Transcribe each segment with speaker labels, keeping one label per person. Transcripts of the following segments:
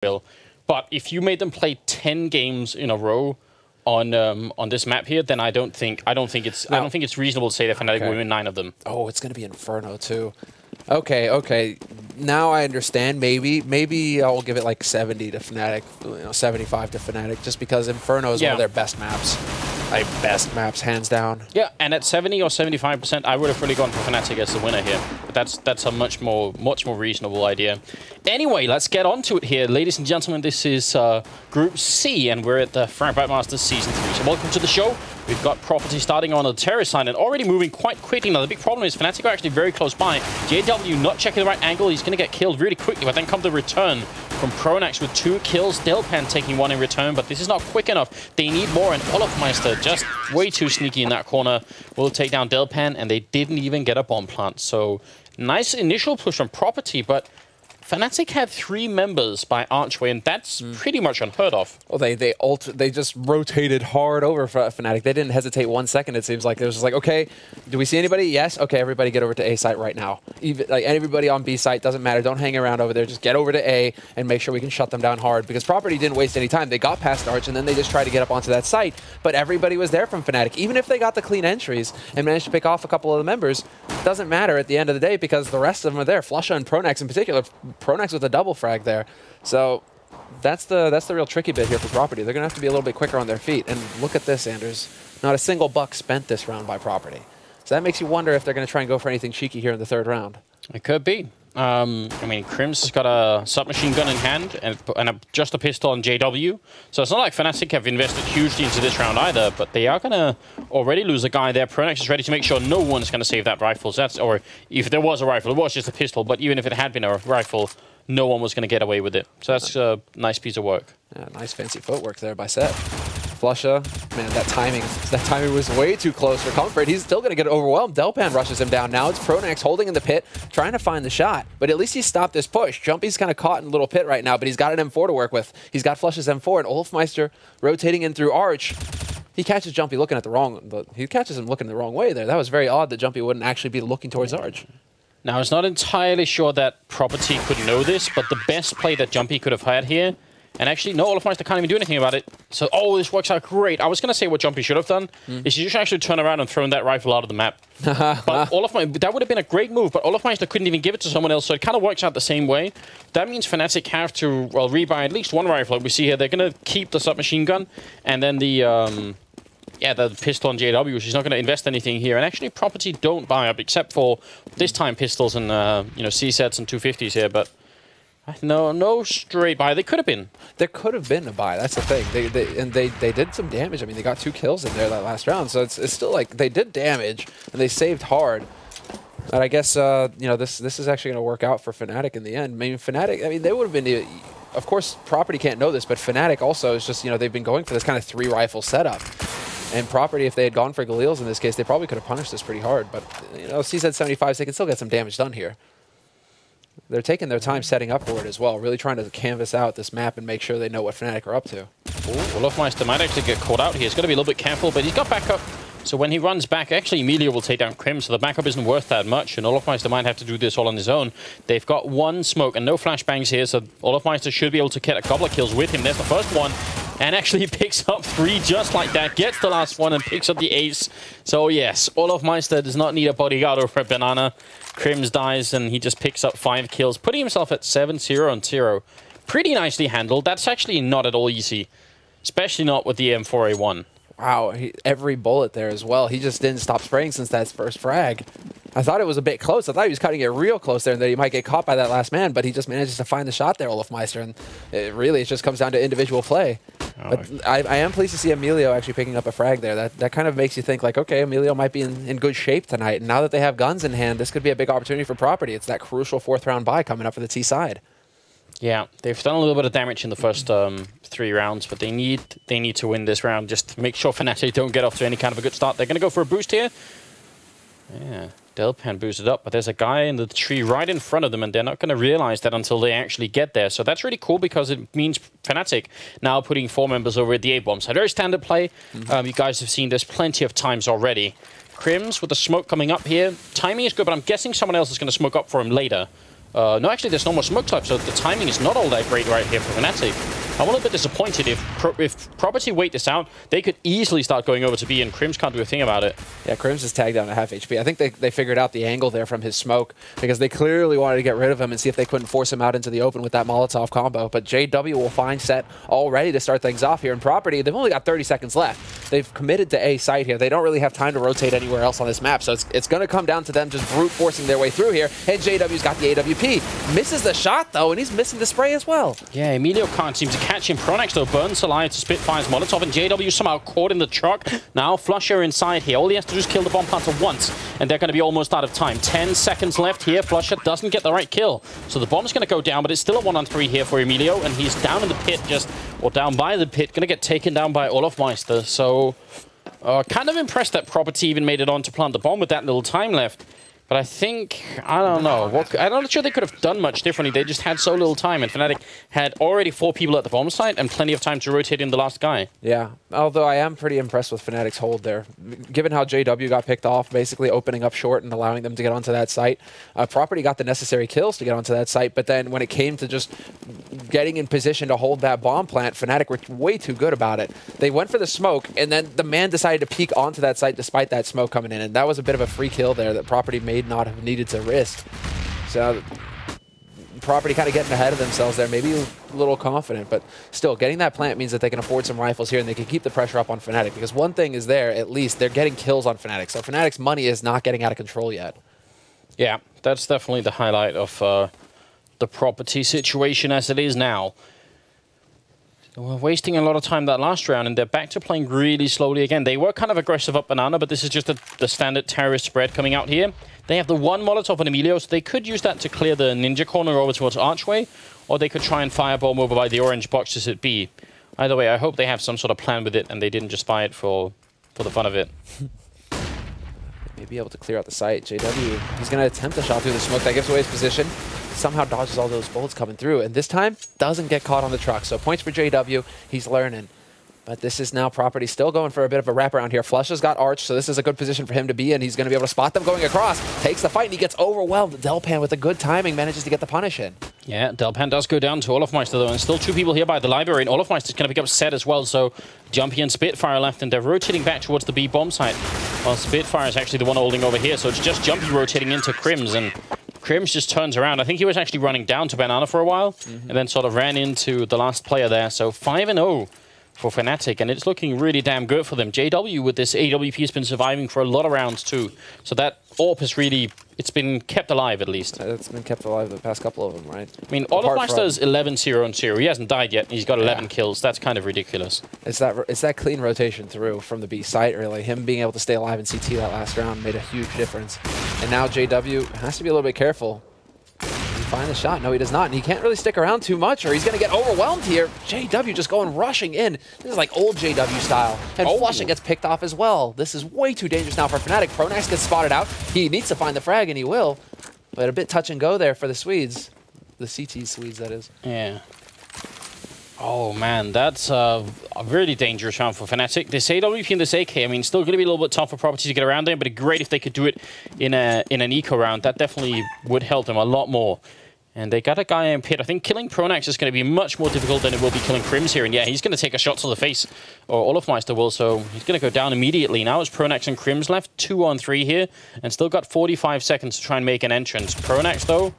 Speaker 1: real. But if you made them play 10 games in a row on this map here, then I don't think it's reasonable to say that Fnatic will win 9 of them.
Speaker 2: Oh, it's gonna be Inferno too. Okay. Now I understand. Maybe I'll give it like 70 to Fnatic, 75 to Fnatic, just because Inferno is one of their best maps. Like best maps, hands down.
Speaker 1: Yeah, and at 70 or 75%, I would have really gone for Fnatic as the winner here. But that's a much more reasonable idea. Anyway, let's get on to it here. Ladies and gentlemen, this is Group C, and we're at the Fragment Masters Season 3. So welcome to the show. We've got Property starting on the terrace side and already moving quite quickly. Now, the big problem is Fnatic are actually very close by. JW not checking the right angle. He's going to get killed really quickly, but then come the return from Pronax with 2 kills. Delpan taking 1 in return, but this is not quick enough. They need more, and Olofmeister just way too sneaky in that corner. Will take down Delpan, and they didn't even get a bomb plant. So, nice initial push on Property, but Fnatic had 3 members by Archway, and that's pretty much unheard of.
Speaker 2: Well, they just rotated hard over for Fnatic. They didn't hesitate 1 second. It seems like it was just like, okay, do we see anybody? Yes. Okay, everybody get over to A site right now. Even like everybody on B site doesn't matter. Don't hang around over there. Just get over to A and make sure we can shut them down hard. Because Property didn't waste any time. They got past Arch and then they just tried to get up onto that site. But everybody was there from Fnatic. Even if they got the clean entries and managed to pick off a couple of the members, it doesn't matter at the end of the day because the rest of them are there. Flusha and Pronax in particular. Pronax with a double frag there. So that's the real tricky bit here for Property. They're going to have to be a little bit quicker on their feet. And look at this, Anders. Not a single buck spent this round by Property. So that makes you wonder if they're going to try and go for anything cheeky here in the 3rd round.
Speaker 1: It could be. I mean, Crim's has got a submachine gun in hand and just a pistol on JW. So it's not like Fnatic have invested hugely into this round either, but they are going to already lose a guy there. Pronax is ready to make sure no one's going to save that rifle. So or if there was a rifle, it was just a pistol, but even if it had been a rifle, no one was going to get away with it. So that's a nice piece of work.
Speaker 2: Yeah, nice fancy footwork there by Set. Flusha, man, that timing was way too close for comfort. He's still going to get overwhelmed. Delpan rushes him down. Now it's Pronax holding in the pit, trying to find the shot. But at least he stopped this push. Jumpy's kind of caught in a little pit right now, but he's got an M4 to work with. He's got Flush's M4, and Olofmeister rotating in through Arch. He catches Jumpy looking at the wrong, but he catches him looking the wrong way there. That was very odd that Jumpy wouldn't actually be looking towards Arch.
Speaker 1: Now, I was not entirely sure that Property could know this, but the best play that Jumpy could have had here, and actually, no, Olofmeister can't even do anything about it. So, oh, this works out great. I was going to say what Jumpy should have done is he just actually turn around and thrown that rifle out of the map. But that would have been a great move, but Olofmeister couldn't even give it to someone else, so it kind of works out the same way. That means Fnatic have to, well, rebuy at least 1 rifle. Like we see here, they're going to keep the submachine gun, and then the pistol on JW, which is not going to invest anything here. And actually, Property don't buy up, except for this time pistols and C-sets and 250s here. But no straight buy. They could have been.
Speaker 2: There could have been a buy. That's the thing. They did some damage. I mean, they got 2 kills in there that last round. So it's still like they did damage and they saved hard. But I guess this is actually going to work out for Fnatic in the end. I mean, Fnatic. I mean, they would have been. Of course, Property can't know this, but Fnatic also is just they've been going for this kind of 3 rifle setup. And Property, if they had gone for Galil's in this case, they probably could have punished this pretty hard. But, CZ75s, they can still get some damage done here. They're taking their time setting up for it as well, really trying to canvas out this map and make sure they know what Fnatic are up to.
Speaker 1: Olofmeister might actually get caught out here. He's got to be a little bit careful, but he's got backup. So when he runs back, actually Emilio will take down Crim, so the backup isn't worth that much, and Olofmeister might have to do this all on his own. They've got 1 smoke and no flashbangs here, so Olofmeister should be able to get a couple of kills with him. There's the first one, and actually picks up 3 just like that, gets the last one and picks up the ace. So yes, Olofmeister does not need a bodyguard or a banana. Crims dies, and he just picks up 5 kills, putting himself at 7-0-0. Pretty nicely handled. That's actually not at all easy, especially not with the M4A1.
Speaker 2: Wow, every bullet there as well. He just didn't stop spraying since that first frag. I thought it was a bit close. I thought he was cutting it real close there and that he might get caught by that last man, but he just manages to find the shot there, Olofmeister, and it just comes down to individual play. But I am pleased to see Emilio actually picking up a frag there. That kind of makes you think, like, okay, Emilio might be in good shape tonight, and now that they have guns in hand, this could be a big opportunity for Property. It's that crucial 4th round buy coming up for the T side.
Speaker 1: Yeah, they've done a little bit of damage in the first 3 rounds, but they need to win this round just to make sure Fnatic don't get off to any kind of a good start. They're going to go for a boost here. Yeah, Delpan boosted up, but there's a guy in the tree right in front of them, and they're not going to realize that until they actually get there. So that's really cool because it means Fnatic now putting 4 members over at the A-bomb side. Very standard play. You guys have seen this plenty of times already. Crims with the smoke coming up here. Timing is good, but I'm guessing someone else is going to smoke up for him later. No, actually, there's no more smoke type, so the timing is not all that great right here for Fnatic. I'm a little bit disappointed. If Property wait this out, they could easily start going over to B, and Crims can't do a thing about it.
Speaker 2: Yeah, Crims is tagged down at half HP. I think they figured out the angle there from his smoke because they clearly wanted to get rid of him and see if they couldn't force him out into the open with that Molotov combo. But JW will find set all ready to start things off here in Property. They've only got 30 seconds left. They've committed to A site here. They don't really have time to rotate anywhere else on this map, so it's going to come down to them just brute forcing their way through here. And JW's got the AWP. Misses the shot, though, and he's missing the spray as well.
Speaker 1: Yeah, Emilio can't seem to catch him. Pronax, though, burns alive to Spitfire's Molotov, and JW somehow caught in the truck. Now Flusher inside here. All he has to do is kill the bomb planter once, and they're going to be almost out of time. 10 seconds left here. Flusher doesn't get the right kill. So the bomb's going to go down, but it's still a 1-on-3 here for Emilio, and he's down in the pit, or down by the pit, going to get taken down by Olofmeister. So kind of impressed that Property even made it on to plant the bomb with that little time left. But I think, I don't know. I'm not sure they could have done much differently. They just had so little time, and Fnatic had already 4 people at the bomb site and plenty of time to rotate in the last guy. Yeah,
Speaker 2: although I am pretty impressed with Fnatic's hold there. Given how JW got picked off, basically opening up short and allowing them to get onto that site, Property got the necessary kills to get onto that site, but then when it came to just getting in position to hold that bomb plant, Fnatic were way too good about it. They went for the smoke, and then the man decided to peek onto that site despite that smoke coming in, and that was a bit of a free kill there that Property made not have needed to risk. So Property kind of getting ahead of themselves there, maybe a little confident, but still getting that plant means that they can afford some rifles here and they can keep the pressure up on Fnatic, because one thing is there, at least they're getting kills on Fnatic, so Fnatic's money is not getting out of control yet.
Speaker 1: Yeah, that's definitely the highlight of the Property situation as it is now. We're wasting a lot of time that last round, and they're back to playing really slowly again. They were kind of aggressive up Banana, but this is just the standard terrorist spread coming out here. They have the one Molotov on Emilio, so they could use that to clear the Ninja corner over towards Archway, or they could try and firebomb over by the orange boxes at B. Either way, I hope they have some sort of plan with it, and they didn't just buy it for the fun of it.
Speaker 2: May be able to clear out the site. JW, he's going to attempt a shot through the smoke. That gives away his position. Somehow dodges all those bullets coming through, and this time doesn't get caught on the truck. So points for JW. He's learning. But this is now Property still going for a bit of a wraparound here. Flush has got Arch, so this is a good position for him to be in. He's going to be able to spot them going across. Takes the fight, and he gets overwhelmed. Delpan, with the good timing, manages to get the punish in. Yeah, Delpan does go down to Olofmeister, though, and still 2 people here by the library, and Olofmeister's going to pick up Set as well, so Jumpy and Spitfire left, and they're rotating back towards the B bomb site. Well, Spitfire is actually the one holding over here, so it's just Jumpy rotating into Crims, and Crims just turns around. I think he was actually running down to Banana for a while, and then sort of ran into the last player there, so 5-0. For Fnatic, and it's looking really damn good for them. JW with this AWP has been surviving for a lot of rounds too, so that AWP has really, it's been kept alive at least. It's been kept alive the past couple of them, right?
Speaker 1: I mean, Olofmeister's 11-0-0. He hasn't died yet, and he's got 11 kills. That's kind of ridiculous.
Speaker 2: It's that clean rotation through from the B site, really. Him being able to stay alive in CT that last round made a huge difference. And now JW has to be a little bit careful. Find the shot. No, he does not. And he can't really stick around too much, or he's going to get overwhelmed here. JW just going rushing in. This is like old JW style. And Flushing gets picked off as well. This is way too dangerous now for Fnatic. Pronax gets spotted out. He needs to find the frag, and he will. But a bit touch and go there for the Swedes. The CT Swedes, that is.
Speaker 1: Yeah. Oh, man, that's a really dangerous round for Fnatic. This AWP and this AK, I mean, still going to be a little bit tough for Property to get around there, but great if they could do it in an eco round. That definitely would help them a lot more. And they got a guy in pit. I think killing Pronax is going to be much more difficult than it will be killing Crims here. And yeah, he's going to take a shot to the face, or Olofmeister will, so he's going to go down immediately. Now it's Pronax and Crims left, 2-on-3 here, and still got 45 seconds to try and make an entrance. Pronax, though,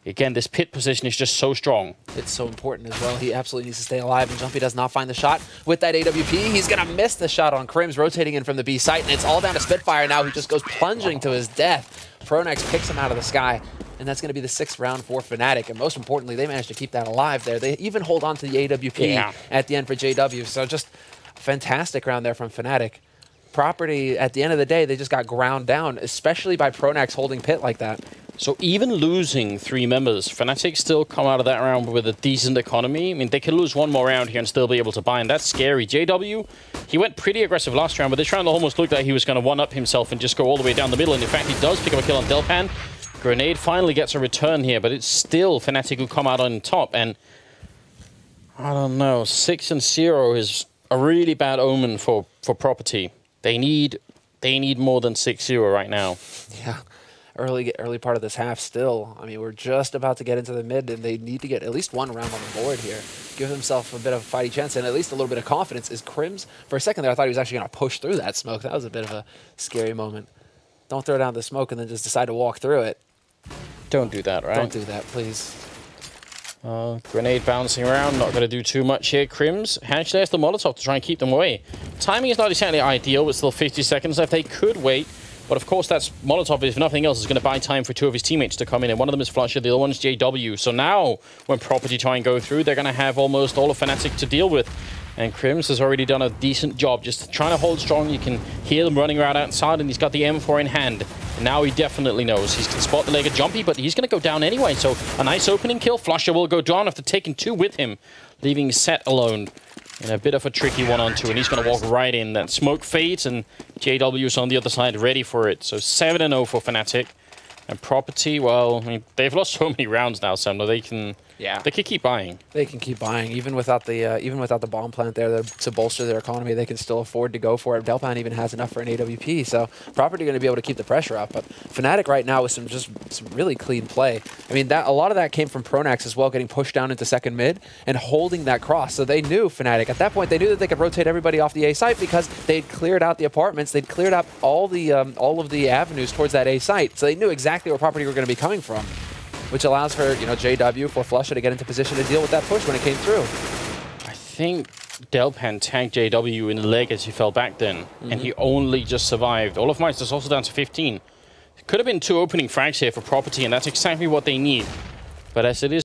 Speaker 1: again, this pit position is just so strong.
Speaker 2: It's so important as well. He absolutely needs to stay alive, and Jumpy does not find the shot with that AWP. He's going to miss the shot on Crims, rotating in from the B site, and it's all down to Spitfire now, who just goes plunging to his death. Pronax picks him out of the sky, and that's going to be the 6th round for Fnatic. And most importantly, they managed to keep that alive there. They even hold on to the AWP at the end for JW. So just a fantastic round there from Fnatic. Property, at the end of the day, they just got ground down, especially by Pronax holding pit like that.
Speaker 1: So even losing 3 members, Fnatic still come out of that round with a decent economy. I mean, they could lose 1 more round here and still be able to buy, and that's scary. JW, he went pretty aggressive last round, but this round almost looked like he was going to one-up himself and just go all the way down the middle, and in fact, he does pick up a kill on Delpan. Grenade finally gets a return here, but it's still Fnatic who come out on top, and I don't know, 6-0 is a really bad omen for Property. They need more than 6-0 right now.
Speaker 2: Yeah. early part of this half still. I mean, we're just about to get into the mid, and they need to get at least one round on the board here. Give themselves a bit of a fighting chance and at least a little bit of confidence. Is Crims, for a second there, I thought he was actually going to push through that smoke. That was a bit of a scary moment. Don't throw down the smoke and then just decide to walk through it.
Speaker 1: Don't do that, right?
Speaker 2: Don't do that, please.
Speaker 1: Grenade bouncing around, not going to do too much here. Crims, Hatch there's the Molotov to try and keep them away. Timing is not exactly ideal, with still 50 seconds left. They could wait, but of course that's Molotov, if nothing else, is going to buy time for two of his teammates to come in, and one of them is Flusher, the other one's JW. So now, when Property try and go through, they're going to have almost all of Fnatic to deal with. And Crims has already done a decent job, just trying to hold strong. You can hear them running around outside, and he's got the M4 in hand. And now he definitely knows. He can spot the leg of Jumpy, but he's going to go down anyway. So a nice opening kill. Flusher will go down after taking two with him, leaving Set alone in a bit of a tricky 1-on-2. And he's going to walk right in. That smoke fades, and JW's on the other side ready for it. So 7-0 for Fnatic. And Property, well, I mean, they've lost so many rounds now, Sam. They can keep buying.
Speaker 2: They can keep buying, even without the bomb plant there to bolster their economy. They can still afford to go for it. Delpan even has enough for an AWP, so Property going to be able to keep the pressure up. But Fnatic right now with some really clean play. I mean, a lot of that came from Pronax as well, getting pushed down into second mid and holding that cross. So they knew Fnatic at that point. They knew that they could rotate everybody off the A site because they'd cleared out the apartments. They'd cleared up all of the avenues towards that A site. So they knew exactly where Property were going to be coming from, which allows for, JW, for Flusher to get into position to deal with that push when it came through.
Speaker 1: I think Delpan tagged JW in the leg as he fell back then, and he only just survived. Olaf Meister's also down to 15. Could have been two opening frags here for Property, and that's exactly what they need. But as it is,